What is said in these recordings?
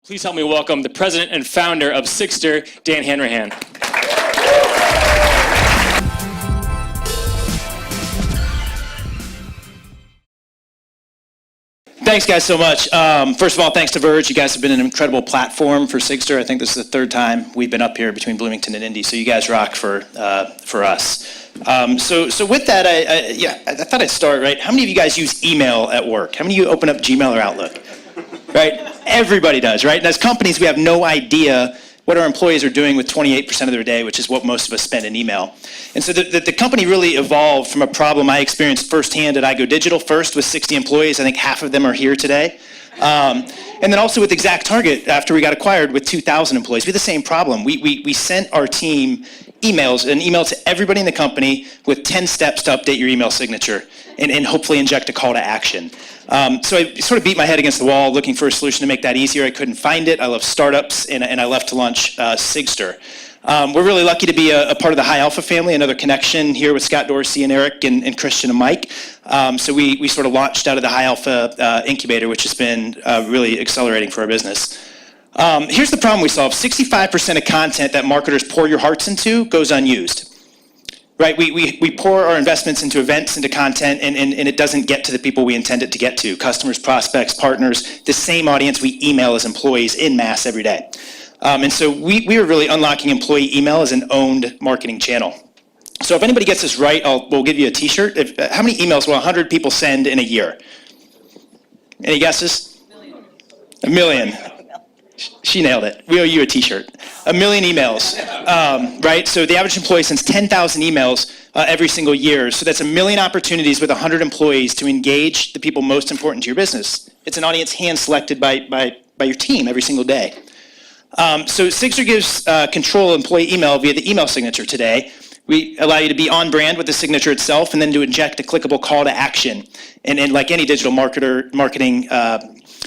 Please help me welcome the president and founder of Sigstr, Dan Hanrahan. Thanks, guys, so much. First of all, thanks to Verge. You guys have been an incredible platform for Sigstr. I think this is the third time we've been up here between Bloomington and Indy, so you guys rock for us. So with that, I thought I'd start, right? How many of you guys use email at work? How many of you open up Gmail or Outlook? Right? Everybody does, right? And as companies, we have no idea what our employees are doing with 28% of their day, which is what most of us spend in email. And so the company really evolved from a problem I experienced firsthand at iGo Digital, first with 60 employees. I think half of them are here today. And then also with ExactTarget after we got acquired with 2,000 employees. We had the same problem. We sent our team an email to everybody in the company with 10 steps to update your email signature and hopefully inject a call to action. So I sort of beat my head against the wall looking for a solution to make that easier. I couldn't find it. I love startups, and I left to launch Sigstr. We're really lucky to be a part of the High Alpha family, another connection here with Scott Dorsey and Eric and Christian and Mike. So we sort of launched out of the High Alpha incubator, which has been really accelerating for our business. Here's the problem we solve. 65% of content that marketers pour your hearts into goes unused. Right, we pour our investments into events, into content, and it doesn't get to the people we intend it to get to. Customers, prospects, partners, the same audience we email as employees in mass every day. And so we are really unlocking employee email as an owned marketing channel. So if anybody gets this right, we'll give you a t-shirt. How many emails will 100 people send in a year? Any guesses? A million. She nailed it. We owe you a t-shirt. 1 million emails, right? So the average employee sends 10,000 emails every single year. So that's 1 million opportunities with 100 employees to engage the people most important to your business. It's an audience hand-selected by your team every single day. So Sigstr gives control of employee email via the email signature today. We allow you to be on brand with the signature itself and then to inject a clickable call to action. And like any digital marketing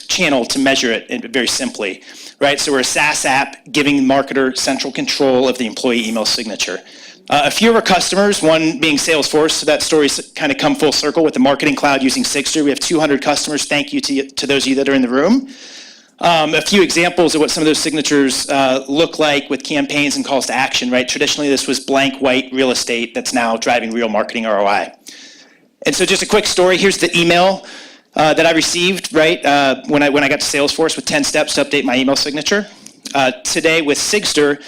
channel to measure it very simply, right? So we're a SaaS app giving the marketer central control of the employee email signature. A few of our customers, one being Salesforce, so that story's kind of come full circle with the Marketing Cloud using Sigstr. We have 200 customers. Thank you to those of you that are in the room. A few examples of what some of those signatures look like with campaigns and calls to action, right? Traditionally, this was blank white real estate that's now driving real marketing ROI. And so just a quick story. Here's the email that I received, right, when I got to Salesforce with 10 steps to update my email signature. Today with Sigstr,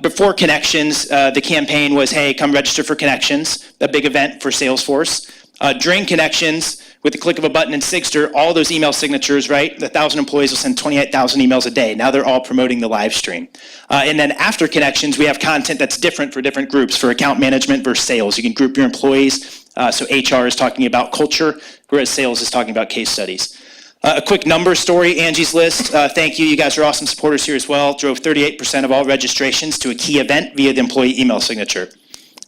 before Connections, the campaign was, hey, come register for Connections, a big event for Salesforce. During Connections, with the click of a button in Sigstr, all those email signatures, right, the 1,000 employees will send 28,000 emails a day. Now they're all promoting the live stream. And then after Connections, we have content that's different for different groups, for account management versus sales. You can group your employees. So HR is talking about culture, whereas sales is talking about case studies. A quick number story, Angie's List. Thank you. You guys are awesome supporters here as well. Drove 38% of all registrations to a key event via the employee email signature,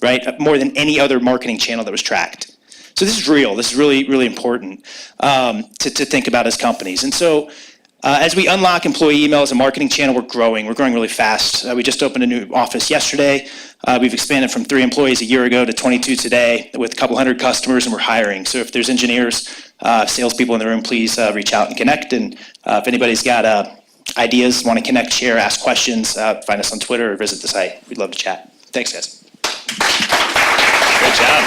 right? More than any other marketing channel that was tracked. So this is real. This is really, really important to think about as companies. And so as we unlock employee email as a marketing channel, we're growing. We're growing really fast. We just opened a new office yesterday. We've expanded from 3 employees a year ago to 22 today with a couple hundred customers, and we're hiring. So if there's engineers, salespeople in the room, please reach out and connect. And if anybody's got ideas, want to connect, share, ask questions, find us on Twitter or visit the site. We'd love to chat. Thanks, guys. Great job.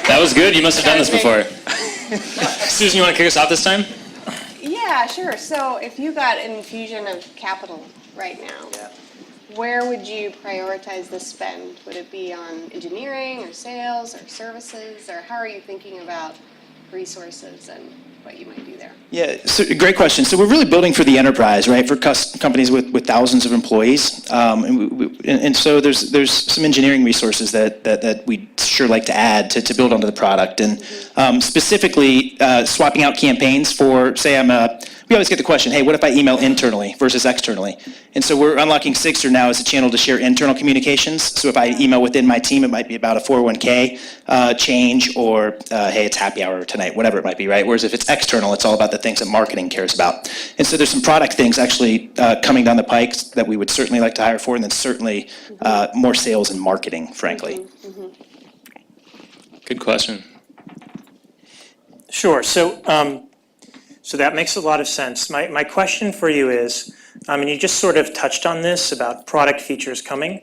That was good. You must have done this before. Susan, you want to kick us off this time? Yeah, sure. So if you got an infusion of capital right now, where would you prioritize the spend? Would it be on engineering or sales or services? Or how are you thinking about resources and what you might do there? Yeah, so great question. So we're really building for the enterprise, right? For companies with thousands of employees, and so there's some engineering resources that we'd sure like to add to build onto the product, and specifically swapping out campaigns for, say, we always get the question, hey, what if I email internally versus externally? And so we're unlocking Sigstr now as a channel to share internal communications. So if I email within my team, it might be about a 401k change or, hey, it's happy hour tonight, whatever it might be, right? Whereas if it's external, it's all about the things that marketing cares about. And so there's some product things actually coming down the pike that we would certainly like to hire for, and then certainly more sales and marketing, frankly. Good question. Sure. So that makes a lot of sense. My question for you is, and you just sort of touched on this about product features coming.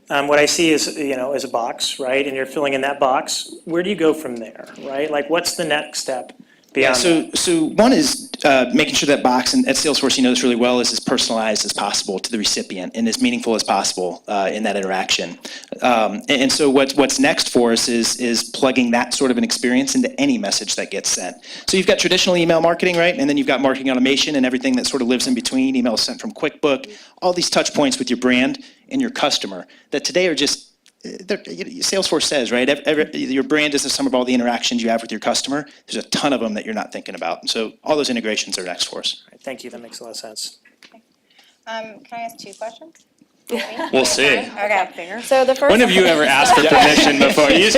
What I see is, is a box, right? And you're filling in that box. Where do you go from there, right? Like, what's the next step beyond that? So one is making sure that box, and at Salesforce you know this really well, is as personalized as possible to the recipient and as meaningful as possible in that interaction. And so what's next for us is plugging that sort of an experience into any message that gets sent. So you've got traditional email marketing, right? And then you've got marketing automation and everything that sort of lives in between. Email sent from QuickBook, all these touch points with your brand and your customer that today are just, Salesforce says, right, your brand is the sum of all the interactions you have with your customer. There's a ton of them that you're not thinking about. And so all those integrations are next for us. Thank you. That makes a lot of sense. Can I ask 2 questions? We'll see. Okay. So the first. When have you ever asked for permission before? You just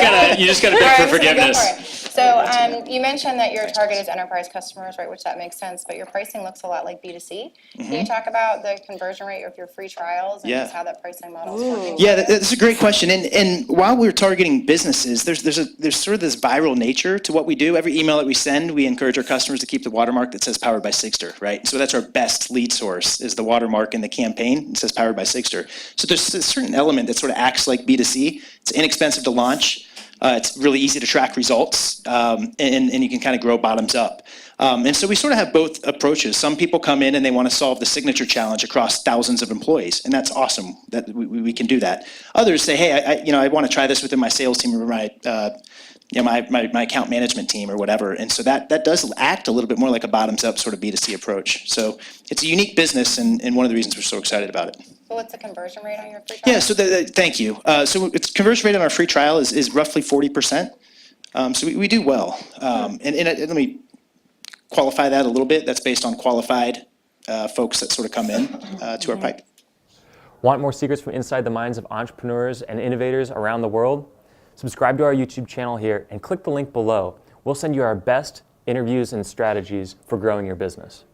gotta beg for forgiveness. So you mentioned that your target is enterprise customers, right? Which that makes sense. But your pricing looks a lot like B2C. Can you talk about the conversion rate of your free trials and just how that pricing model is working? Yeah, that's a great question. And while we're targeting businesses, there's sort of this viral nature to what we do. Every email that we send, we encourage our customers to keep the watermark that says powered by Sigstr, right? So that's our best lead source, is the watermark in the campaign. It says powered by Sigstr. So there's a certain element that sort of acts like B2C. It's inexpensive to launch. It's really easy to track results, and you can kind of grow bottoms up. And so we sort of have both approaches. Some people come in and they want to solve the signature challenge across thousands of employees, and that's awesome that we can do that. Others say, hey, I want to try this within my sales team or my account management team or whatever. And so that does act a little bit more like a bottoms up sort of B2C approach. So it's a unique business, and one of the reasons we're so excited about it. So what's the conversion rate on your free trial? Yeah, so thank you. So its conversion rate on our free trial is roughly 40%. So we do well. And let me qualify that a little bit. That's based on qualified folks that sort of come in to our pipe. Want more secrets from inside the minds of entrepreneurs and innovators around the world? Subscribe to our YouTube channel here and click the link below. We'll send you our best interviews and strategies for growing your business.